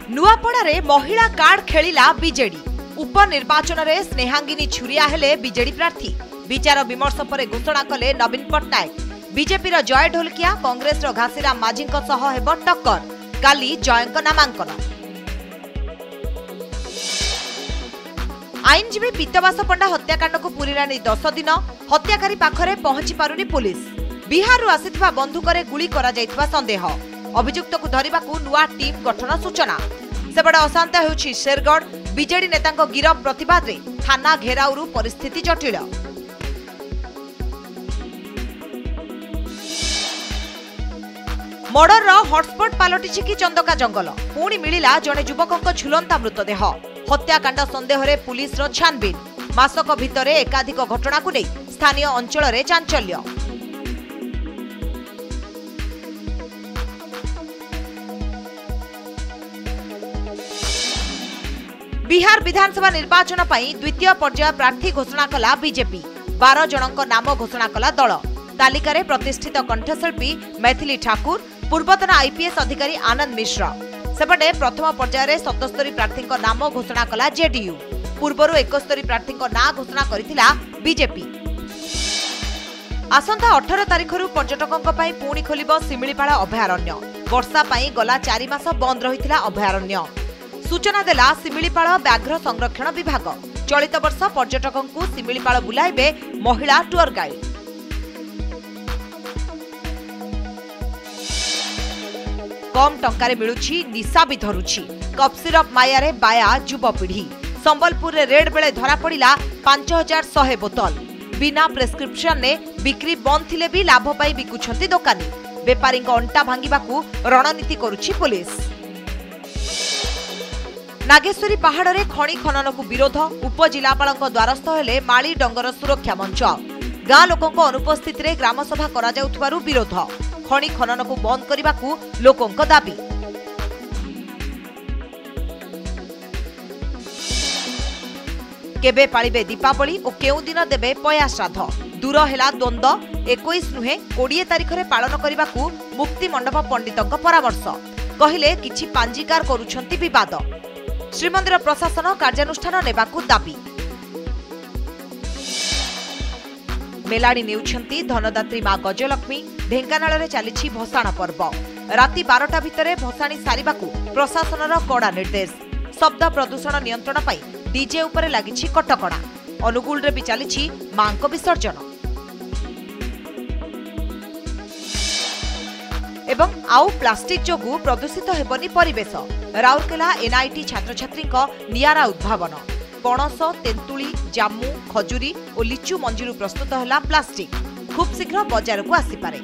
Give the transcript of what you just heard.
नुआपड़ारे महिला card खेलिला BJD. उपनिर्वाचन में स्नेहांगिनी छुरिया हेले बीजेडी प्रार्थी। विचार विमर्श पर घोषणा कले नवीन पट्टनायक। बीजेपी जय ढोलकिया कांग्रेस घासीराम माझी हेब टक्कर। काली जयंक नामांकन। आईनजीवी पीतवास पंडा हत्याकांड को पूरीलानी 10 दिन। हत्याकारी पाखरे पहुंची पारुनी पुलिस। बिहार आसिथिबा बंधुकरे गुली करा जाइथिबा संदेह। अभियुक्त को धरिबाकू नुआ टीम गठन सूचना। सेपटे अशांत होउछि शेरगढ़। बीजेडी नेता गिरफ प्रतिवाद रे थाना घेराउरु परिस्थिति जटिल। मर्डर हॉटस्पॉट पलटिछि कि चंदका जंगल। पुणी मिलिला जणे युवकक झुलंता मृतदेह। हत्याकांड संदेह रे पुलिस रो छानबीन। मासक भितरे एकाधिक घटना को नहीं स्थानीय अंचल रे चांचल्य। बिहार विधानसभा निर्वाचन पर द्वितीय पर्याय प्रार्थी घोषणा कला बीजेपी। 12 जनक नाम घोषणा कला दल। तालिकार प्रतिष्ठित कंठशिल्पी मैथिली ठाकुर, पूर्वतन आईपीएस अधिकारी आनंद मिश्र। सेपटे प्रथम पर्यायर 77 प्रार्थी नाम घोषणा कला जेडीयू। पूर्वर 71 प्रार्थी ना घोषणा करिथिला बीजेपी। आसंता 18 तारिखरु पर्यटकों पुणी खोलिबो सिमिलीपाल अभयारण्य। वर्षा पाई गला 4 मास बंद रहिथिला अभयारण्य। सूचना देला सिमिलीपाल व्याघ्र संरक्षण विभाग। चलित वर्ष पर्यटकों सिमिलीपाल बुलाइबे महिला टूर गाइड। कम टंकारे मिलुछि निशा भी धरुछि। कप सिरप मायारे बाया युवपीढ़ी। संबलपुर रे रेड बेले धरा पड़िला 5100 बोतल। बिना प्रेस्क्रिप्शन ने बिक्री बंद थिले भी लाभ पाई बिकुछंती दोकानी। बेपारी अंटा भांगिबाकू रणनीति करुछि पुलिस। नागेश्वरी पहाड़ रे खणी खनन को विरोध। उपजिलापाल द्वारस्थ हेले माली डंगर सुरक्षा मंच। गाँ लोकों अनुपस्थित रे ग्रामसभा करा जाउथबारु विरोध। खणी खनन को बंद करने लोकों दाबी। केबे पालिबे दीपावली और केउ दिन देबे पया श्राद्ध। दूर हेला द्वंद्व। 21 नुहे 20 तारिख रे पालन करने को मुक्ति मंडप पंडितों परामर्श। कहिले किछि पांजीकार करुछंती विवाद। श्रीमंदिर प्रशासन कार्यानुष्ठान नेबाकू दाबी। मेलाड़ी नेउछंती धनदात्री मां गजलक्ष्मी। ढेंकानाल रे चलीछि भसाण पर्व। राति 12टा भितरे भसाणी सारिबाकू प्रशासनर कड़ा निर्देश। शब्द प्रदूषण नियंत्रण पाई डीजे उपरे लागिछि कटकणा। अनुगुल रे भी चलीछि मांको विसर्जन। एवं आउ प्लास्टिक जोगु प्रदूषित हेबनी परिवेश। राउरकेला एनआईटी छात्र छात्री नियारा उद्भावन। पणस, तेंतुली, जामु, खजुरी और लिचु मंजीरू प्रस्तुत है प्लास्टिक। खूब शीघ्र बाजार को आसीपारे।